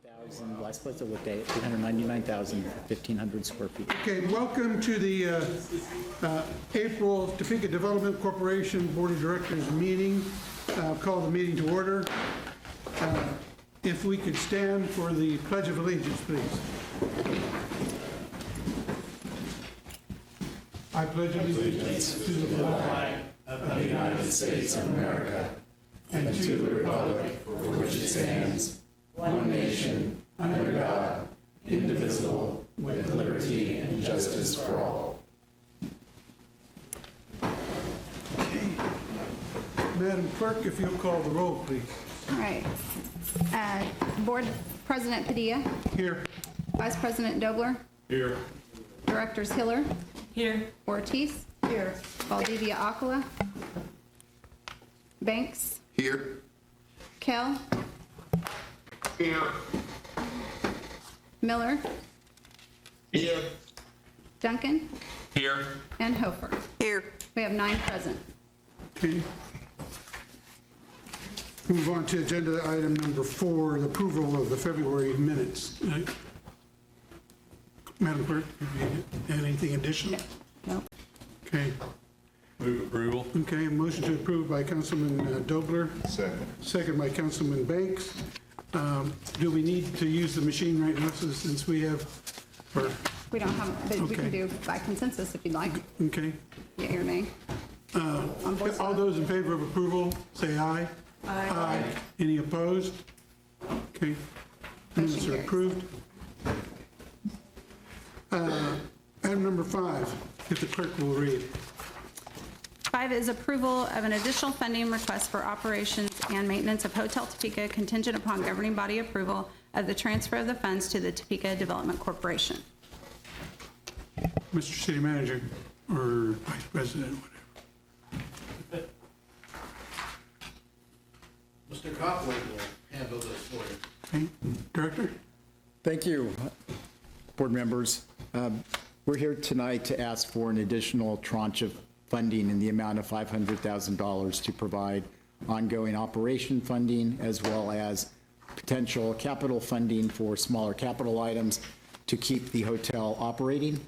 399,000, last place I looked at it, 399,000, 1,500 square feet. Okay, welcome to the April Topeka Development Corporation Board of Directors meeting. Call the meeting to order. If we could stand for the Pledge of Allegiance, please. I pledge allegiance to the flag of the United States of America and to the republic for which it stands, one nation, under God, indivisible, with liberty and justice for all. Okay. Madam Clerk, if you'll call the roll, please. All right. Board President Padilla. Here. Vice President Dobler. Here. Directors Hiller. Here. Ortiz. Here. Valdivia Acala. Banks. Here. Kell. Here. Miller. Here. Duncan. Here. And Hofer. Here. We have 9 present. Okay. Move on to agenda item number 4, the approval of the February minutes. Madam Clerk, have you had anything additional? Nope. Okay. Move approval. Okay, motion to approve by Councilman Dobler. Second. Second by Councilman Banks. Do we need to use the machine right now since we have, or, We don't have, but we can Okay. do by consensus if you'd like. okay. Get your name. On both All sides. those in favor of approval, say aye. Aye. Any opposed? Okay. Minutes are carries. approved. Item number 5, if the clerk will read. 5 is approval of an additional funding request for operations and maintenance of Hotel Topeka contingent upon governing body approval of the transfer of the funds to the Topeka Development Corporation. Mr. City Manager, or Vice President, whatever. Mr. Copley will handle this for you. Okay, Director? Thank you, board members. We're here tonight to ask for an additional tranche of funding in the amount of $500,000 to provide ongoing operation funding as well as potential capital funding for smaller capital items to keep the hotel operating.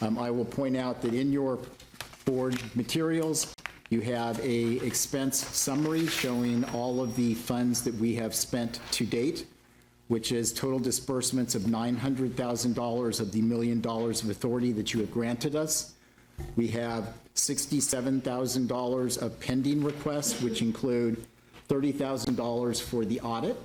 I will point out that in your board materials, you have a expense summary showing all of the funds that we have spent to date, which is total disbursements of $900,000 of the $1 million of authority that you have granted us. We have $67,000 of pending requests, which include $30,000 for the audit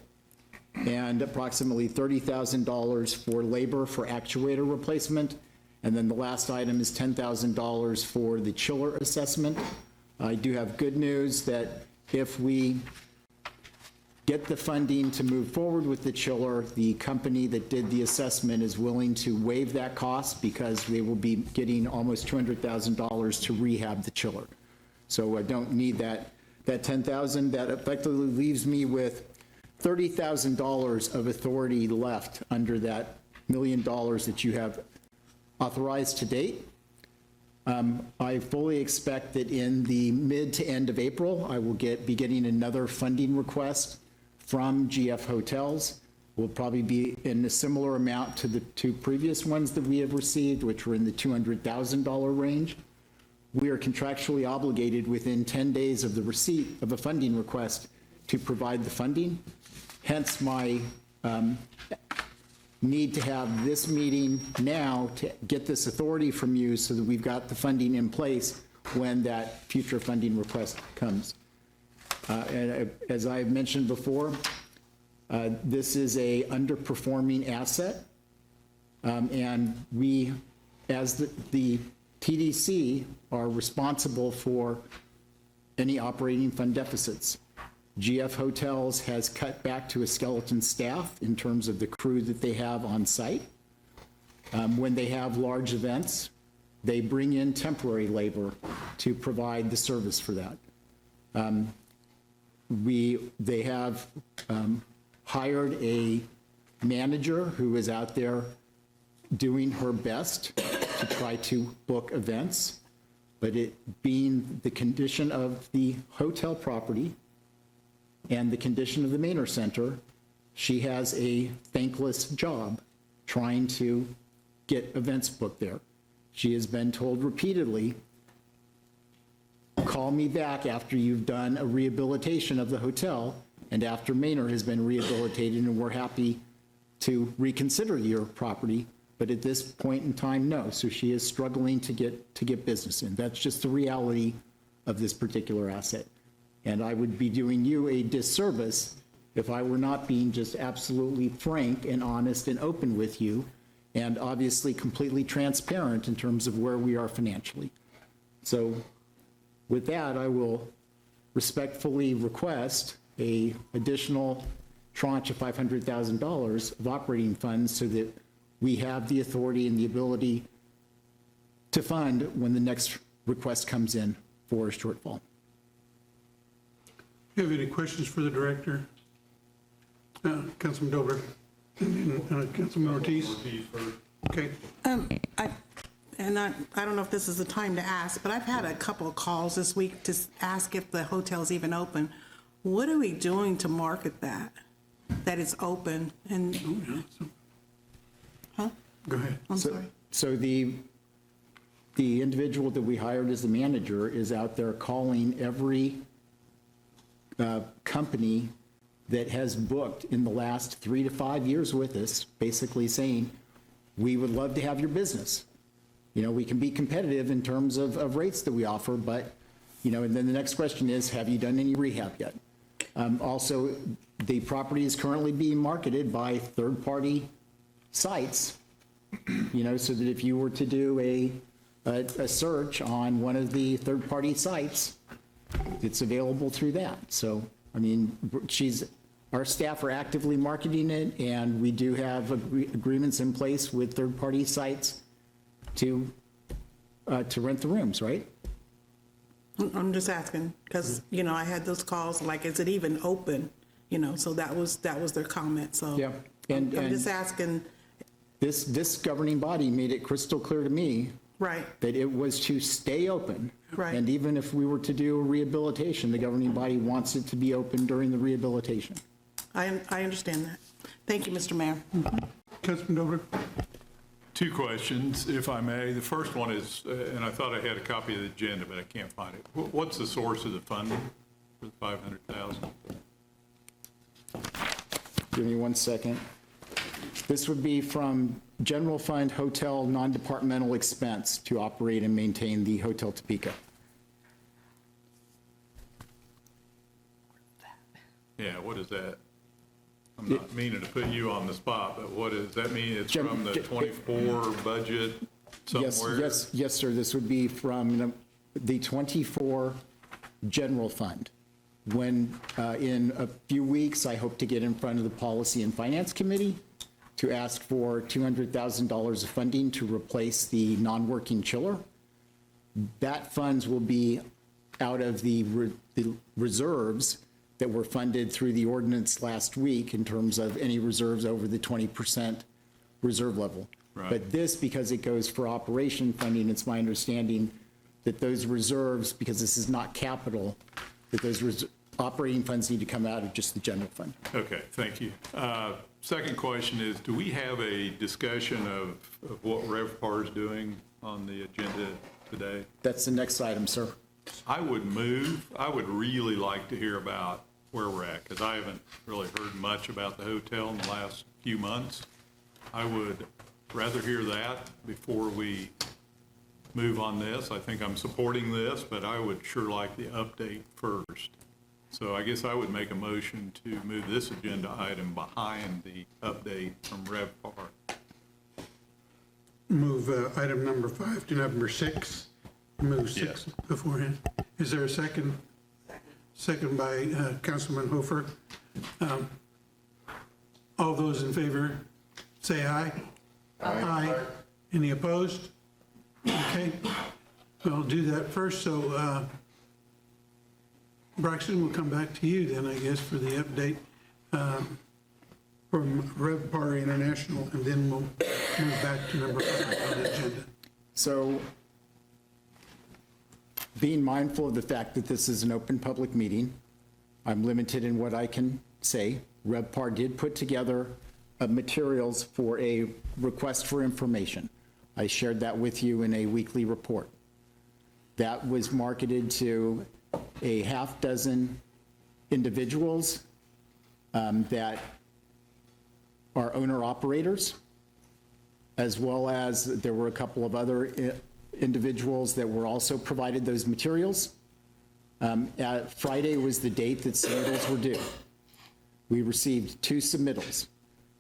and approximately $30,000 for labor for actuator replacement. And then the last item is $10,000 for the chiller assessment. I do have good news that if we get the funding to move forward with the chiller, the company that did the assessment is willing to waive that cost because they will be getting almost $200,000 to rehab the chiller. So I don't need that $10,000. That effectively leaves me with $30,000 of authority left under that $1 million that you have authorized to date. I fully expect that in the mid to end of April, I will be getting another funding request from GF Hotels. Will probably be in a similar amount to the 2 previous ones that we have received, which were in the $200,000 range. We are contractually obligated within 10 days of the receipt of a funding request to provide the funding. Hence my need to have this meeting now to get this authority from you so that we've got the funding in place when that future funding request comes. And as I've mentioned before, this is a underperforming asset. And we, as the TDC, are responsible for any operating fund deficits. GF Hotels has cut back to a skeleton staff in terms of the crew that they have on site. When they have large events, they bring in temporary labor to provide the service for that. They have hired a manager who is out there doing her best to try to book events, but it being the condition of the hotel property and the condition of the Manor Center, she has a thankless job trying to get events booked there. She has been told repeatedly, call me back after you've done a rehabilitation of the hotel and after Maynard has been rehabilitated, and we're happy to reconsider your property. But at this point in time, no. So she is struggling to get business in. That's just the reality of this particular asset. And I would be doing you a disservice if I were not being just absolutely frank and honest and open with you, and obviously completely transparent in terms of where we are financially. So with that, I will respectfully request a additional tranche of $500,000 of operating funds so that we have the authority and the ability to fund when the next request comes in for a shortfall. Do you have any questions for the director? Councilman Dober and Councilman Ortiz? Okay. I don't know if this is the time to ask, but I've had a couple of calls this week to ask if the hotel's even open. What are we doing to market that it's open? And huh? Go ahead. I'm sorry. So the individual that we hired as the manager is out there calling every company that has booked in the last 3 to 5 years with us, basically saying, we would love to have your business. You know, we can be competitive in terms of rates that we offer, but, you know, and then the next question is, have you done any rehab yet? Also, the property is currently being marketed by third-party sites, you know, so that if you were to do a search on one of the third-party sites, it's available through that. So, I mean, our staff are actively marketing it, and we do have agreements in place with third-party sites to rent the rooms, right? I'm just asking because, you know, I had those calls like, is it even open? You know, so that was their comment. So Yeah. I'm just asking. This governing body made it crystal clear to me Right. that it was to stay open. Right. And even if we were to do a rehabilitation, the governing body wants it to be open during the rehabilitation. I understand that. Thank you, Mr. Mayor. Councilman Dober? Two questions, if I may. The first one is, and I thought I had a copy of the agenda, but I can't find it. What's the source of the funding for the $500,000? Give me 1 second. This would be from general fund hotel non-departmental expense to operate and maintain the Hotel Topeka. Yeah, what is that? I'm not meaning to put you on the spot, but what does that mean? It's from the 24 budget somewhere? Yes, sir. This would be from the 24 general fund. When in a few weeks, I hope to get in front of the Policy and Finance Committee to ask for $200,000 of funding to replace the non-working chiller. That funds will be out of the reserves that were funded through the ordinance last week in terms of any reserves over the 20% reserve level. Right. But this, because it goes for operation funding, it's my understanding that those reserves, because this is not capital, that those operating funds need to come out of just the general fund. Okay, thank you. Second question is, do we have a discussion of what RevPAR is doing on the agenda today? That's the next item, sir. I would really like to hear about where we're at, because I haven't really heard much about the hotel in the last few months. I would rather hear that before we move on this. I think I'm supporting this, but I would sure like the update first. So I guess I would make a motion to move this agenda item behind the update from RevPAR. Move item number 5 to number 6. Move 6 Yes. beforehand. Is there a second? Second by Councilman Hofer. All those in favor, say aye. Aye. Any opposed? Okay. Well, I'll do that first. So Braxton, we'll come back to you then, I guess, for the update from RevPAR International, and then we'll move back to number 5 on the agenda. So being mindful of the fact that this is an open public meeting, I'm limited in what I can say. RevPAR did put together materials for a request for information. I shared that with you in a weekly report. That was marketed to a half dozen individuals that are owner-operators, as well as there were a couple of other individuals that were also provided those materials. Friday was the date that submittals were due. We received 2 submittals.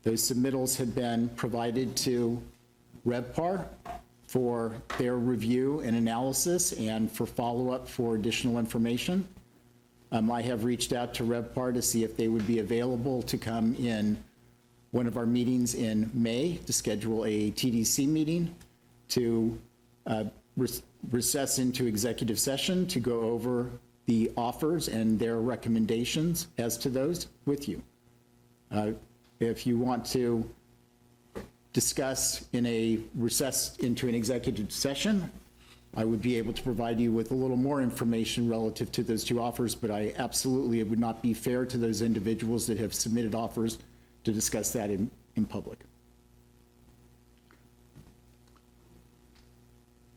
Those submittals had been provided to RevPAR for their review and analysis and for follow-up for additional information. I have reached out to RevPAR to see if they would be available to come in one of our meetings in May to schedule a TDC meeting to recess into executive session to go over the offers and their recommendations as to those with you. If you want to discuss in a recess into an executive session, I would be able to provide you with a little more information relative to those 2 offers, but I absolutely, it would not be fair to those individuals that have submitted offers to discuss that in public.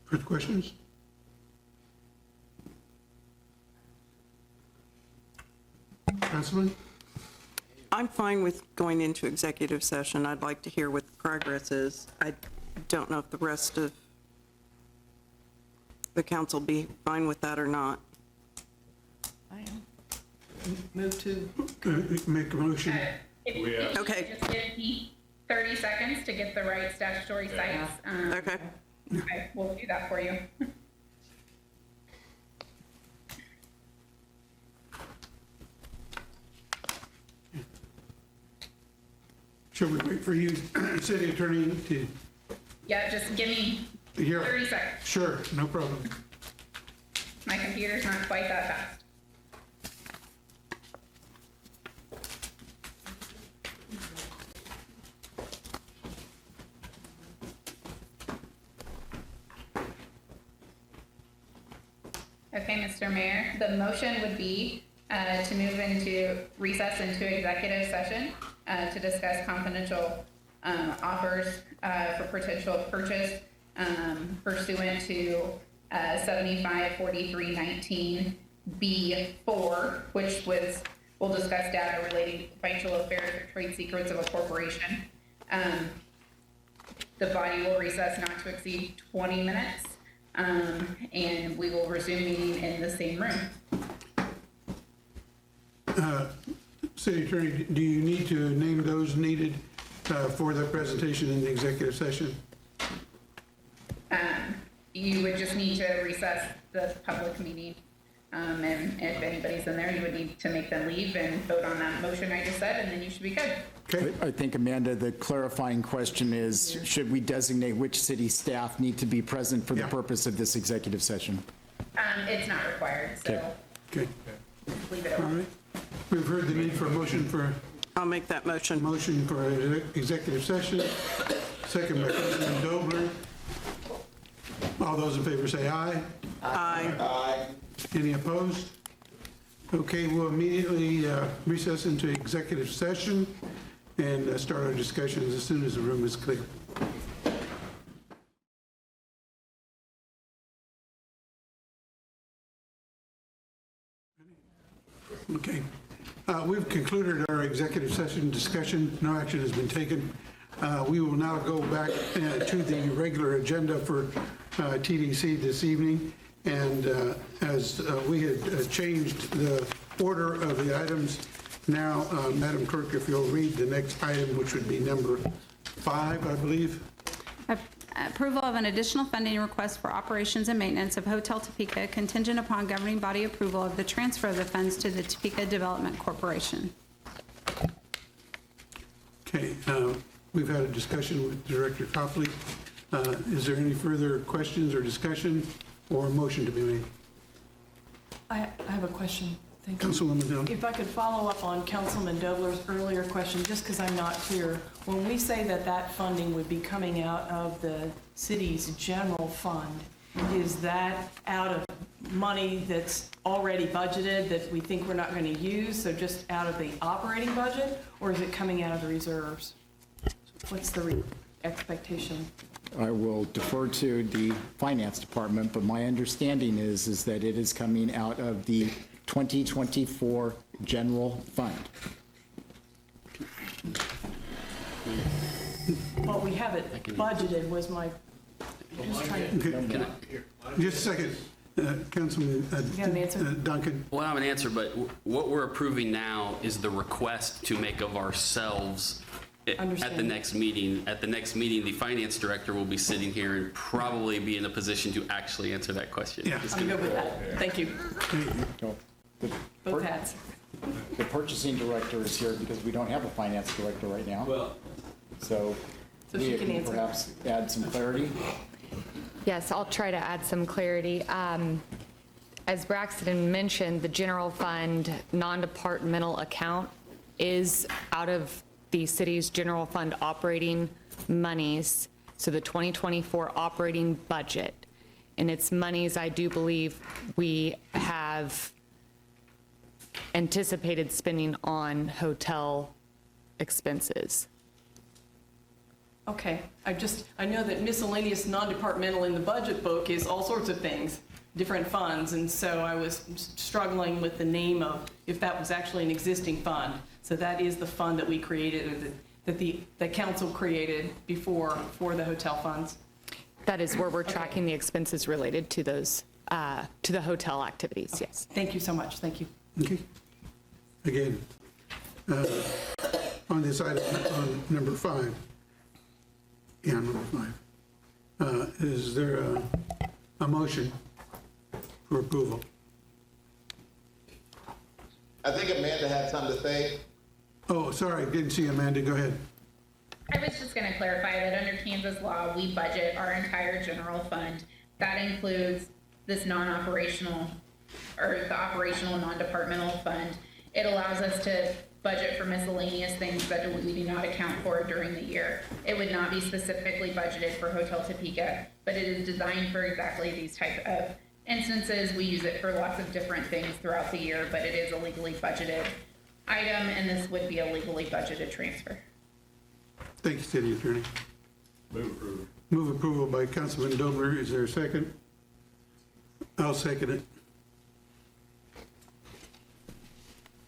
Further questions? Councilman? I'm fine with going into executive session. I'd like to hear what the progress is. I don't know if the rest of the council be fine with that or not. I am. Move to, Make a motion. If you Okay. just give me 30 seconds to get the right statutory sites. Okay. Okay, we'll do that for you. Should we wait for you, city attorney, to Yeah, just give me hear? 30 seconds. Sure, no problem. My computer's not quite that fast. Okay, Mr. Mayor, the motion would be to move into recess into executive session to discuss confidential offers for potential purchase pursuant to 754319B4, which will discuss data relating to financial affairs or trade secrets of a corporation. The body will recess not to exceed 20 minutes, and we will resume meeting in the same room. City attorney, do you need to name those needed for the presentation in the executive session? You would just need to recess the public meeting, and if anybody's in there, you would need to make them leave and vote on that motion I just said, and then you should be good. Okay, I think, Amanda, the clarifying question is, should we designate which city staff need to be present for the Yeah. purpose of this executive session? It's not required, so okay, leave it all open. right. We've heard the need for a motion for executive session. Second by Councilman Dobler. All those in favor say aye. Aye. Any opposed? Okay, we'll immediately recess into executive session and start our discussions as soon as the room is clear. Okay. We've concluded our executive session discussion. No action has been taken. We will now go back to the regular agenda for TDC this evening. And as we had changed the order of the items, now, Madam Clerk, if you'll read the next item, which would be number 5, I believe. Approval of an additional funding request for operations and maintenance of Hotel Topeka contingent upon governing body approval of the transfer of the funds to the Topeka Development Corporation. Okay, we've had a discussion with Director Copley. Is there any further questions or discussion or a motion to be made? I have a question. Thank you. Councilwoman Hill. If I could follow up on Councilman Dobler's earlier question, just because I'm not clear. When we say that that funding would be coming out of the city's general fund, is that out of money that's already budgeted that we think we're not going to use, so just out of the operating budget, or is it coming out of the reserves? What's the expectation? I will defer to the finance department, but my understanding is that it is coming out of the 2024 general fund. Well, we have it budgeted was my, just trying to, Just a second, Councilman You have an answer? Duncan. Well, I have an answer, but what we're approving now is the request to make of ourselves at the Understand. next meeting. At the next meeting, the finance director will be sitting here and probably be in a position to actually answer that question. Yeah. I'm good with that. Thank you. So, Both hats. The purchasing director is here because we don't have a finance director right now. So So she Leah, can can you answer. perhaps add some clarity? Yes, I'll try to add some clarity. As Braxton mentioned, the general fund non-departmental account is out of the city's general fund operating monies, so the 2024 operating budget. And it's monies I do believe we have anticipated spending on hotel expenses. Okay, I know that miscellaneous non-departmental in the budget book is all sorts of things, different funds, and so I was struggling with the name of, if that was actually an existing fund. So that is the fund that we created, or that the council created before, for the hotel funds? That is where we're tracking the expenses related to those, to the hotel activities, yes. Thank you so much, thank you. Okay. Again, on this item, on number 5. Yeah, number 5. Is there a motion for approval? I think Amanda had something to say. Oh, sorry, didn't see Amanda. Go ahead. I was just going to clarify that under Kansas law, we budget our entire general fund. That includes this non-operational, or the operational non-departmental fund. It allows us to budget for miscellaneous things that we do not account for during the year. It would not be specifically budgeted for Hotel Topeka, but it is designed for exactly these type of instances. We use it for lots of different things throughout the year, but it is a legally budgeted item, and this would be a legally budgeted transfer. Thank you, City Attorney. Move approval. Move approval by Councilman Dobler. Is there a second? I'll second it.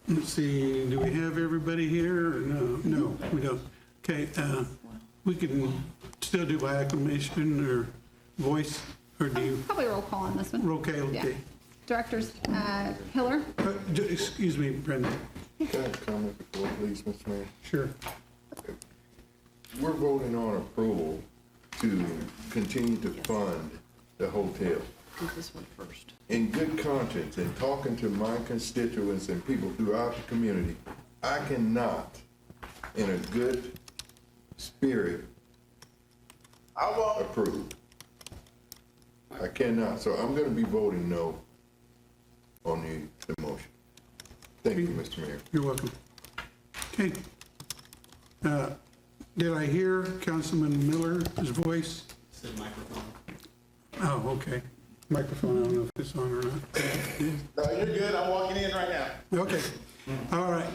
Let's see, do we have everybody here? Or no, no, we don't. Okay, we can still do by acclamation or voice, or do you? Probably roll call on this one. Roll call, Yeah. okay. Directors Hiller, Excuse me, Brenda. Can I comment before, please, Mr. Mayor? Sure. We're voting on approval to continue to fund the hotel. Do this one first. In good conscience and talking to my constituents and people throughout the community, I cannot, in a good spirit, approve. I cannot, so I'm gonna be voting no on the motion. Thank you, Mr. Mayor. You're welcome. Okay. Did I hear Councilman Miller's voice? Said microphone. Oh, okay. Microphone, I don't know if it's on or not. No, you're good. I'm walking in right now. Okay, all right.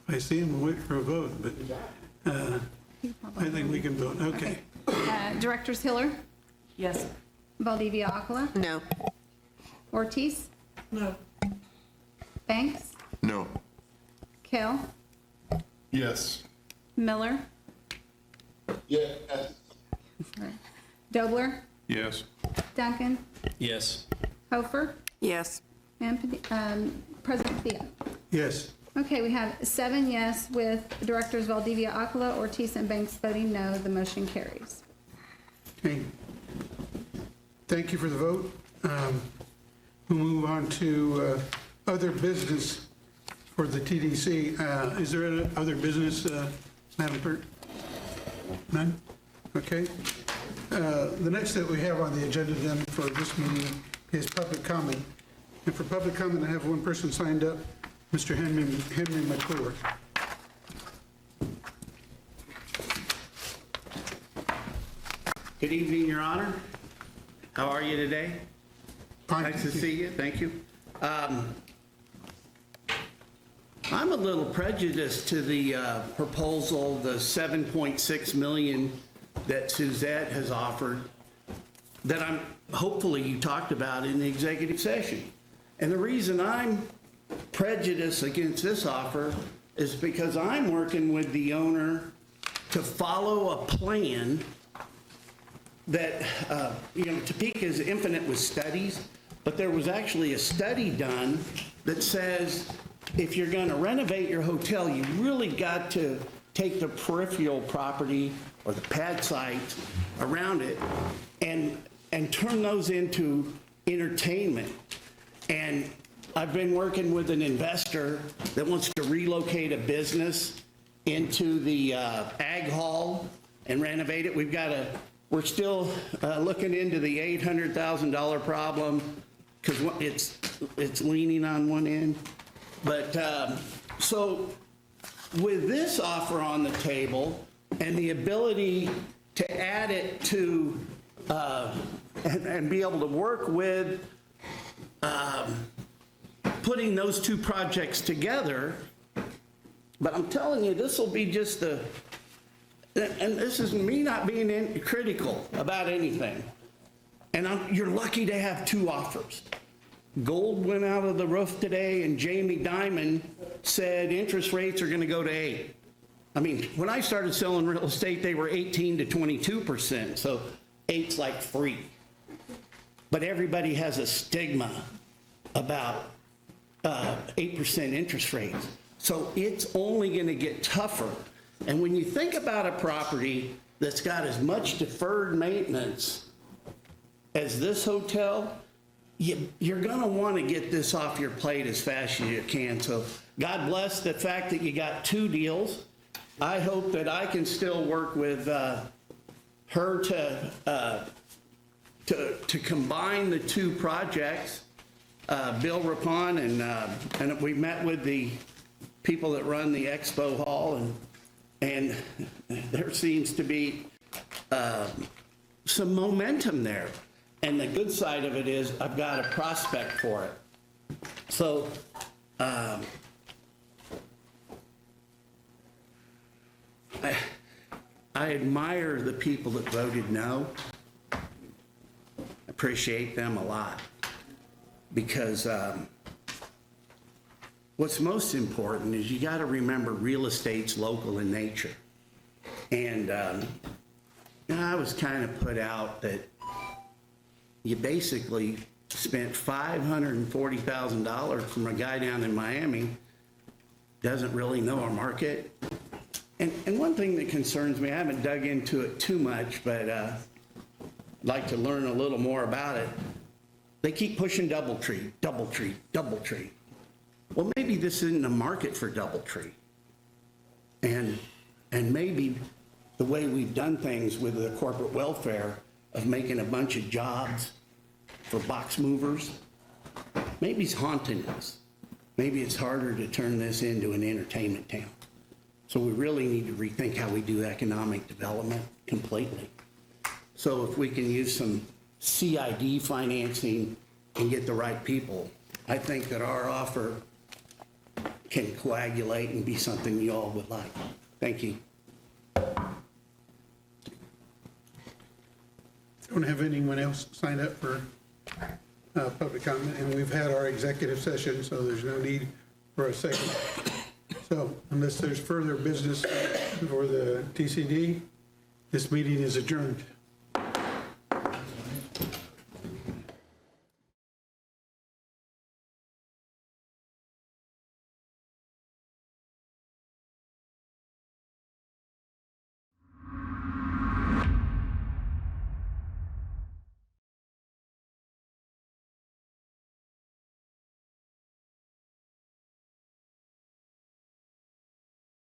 I see him wait for a vote, but I think we can vote. Okay. Directors Hiller, Yes. Valdivia Aquila, No. Ortiz, No. Banks, No. Kale, Yes. Miller, Yes. Dobler, Yes. Duncan, Yes. Hofer, Yes. and President Thea. Yes, Okay, we have 7 yes with Directors Valdivia Aquila, Ortiz, and Banks voting no. The motion carries. okay. Thank you for the vote. We'll move on to other business for the TDC. Is there any other business, Madam Clerk? None? Okay. The next that we have on the agenda then for this meeting is public comment. And for public comment, I have one person signed up, Mr. Henry McClure. Good evening, Your Honor. How are you today? Fine. Nice to see you, thank you. I'm a little prejudiced to the proposal, the 7.6 million that Suzette has offered, that hopefully you talked about in the executive session. And the reason I'm prejudiced against this offer is because I'm working with the owner to follow a plan that, Topeka is infinite with studies, but there was actually a study done that says if you're going to renovate your hotel, you really got to take the peripheral property or the pad sites around it and turn those into entertainment. And I've been working with an investor that wants to relocate a business into the Ag Hall and renovate it. We're still looking into the $800,000 problem because it's leaning on one end. But so with this offer on the table and the ability to add it to and be able to work with putting those two projects together, but I'm telling you, this will be just and this is me not being critical about anything. And you're lucky to have two offers. Gold went out of the roof today, and Jamie Dimon said interest rates are going to go to 8. I mean, when I started selling real estate, they were 18 to 22%, so 8's like free. But everybody has a stigma about 8% interest rates. So it's only going to get tougher. And when you think about a property that's got as much deferred maintenance as this hotel, you're going to want to get this off your plate as fast as you can. So God bless the fact that you got two deals. I hope that I can still work with her to combine the two projects. Bill Rapon and we met with the people that run the expo hall, and there seems to be some momentum there. And the good side of it is I've got a prospect for it. So I admire the people that voted no. Appreciate them a lot, because what's most important is you got to remember real estate's local in nature. And I was kind of put out that you basically spent $540,000 from a guy down in Miami, doesn't really know our market. And one thing that concerns me, I haven't dug into it too much, but I'd like to learn a little more about it. They keep pushing DoubleTree, DoubleTree, DoubleTree. Well, maybe this isn't a market for DoubleTree. And maybe the way we've done things with the corporate welfare of making a bunch of jobs for box movers, maybe it's haunting us. Maybe it's harder to turn this into an entertainment town. So we really need to rethink how we do economic development completely. So if we can use some CID financing and get the right people, I think that our offer can coagulate and be something you all would like. Thank you. Don't have anyone else signed up for public comment, and we've had our executive session, so there's no need for a second. So unless there's further business for the TCD, this meeting is adjourned.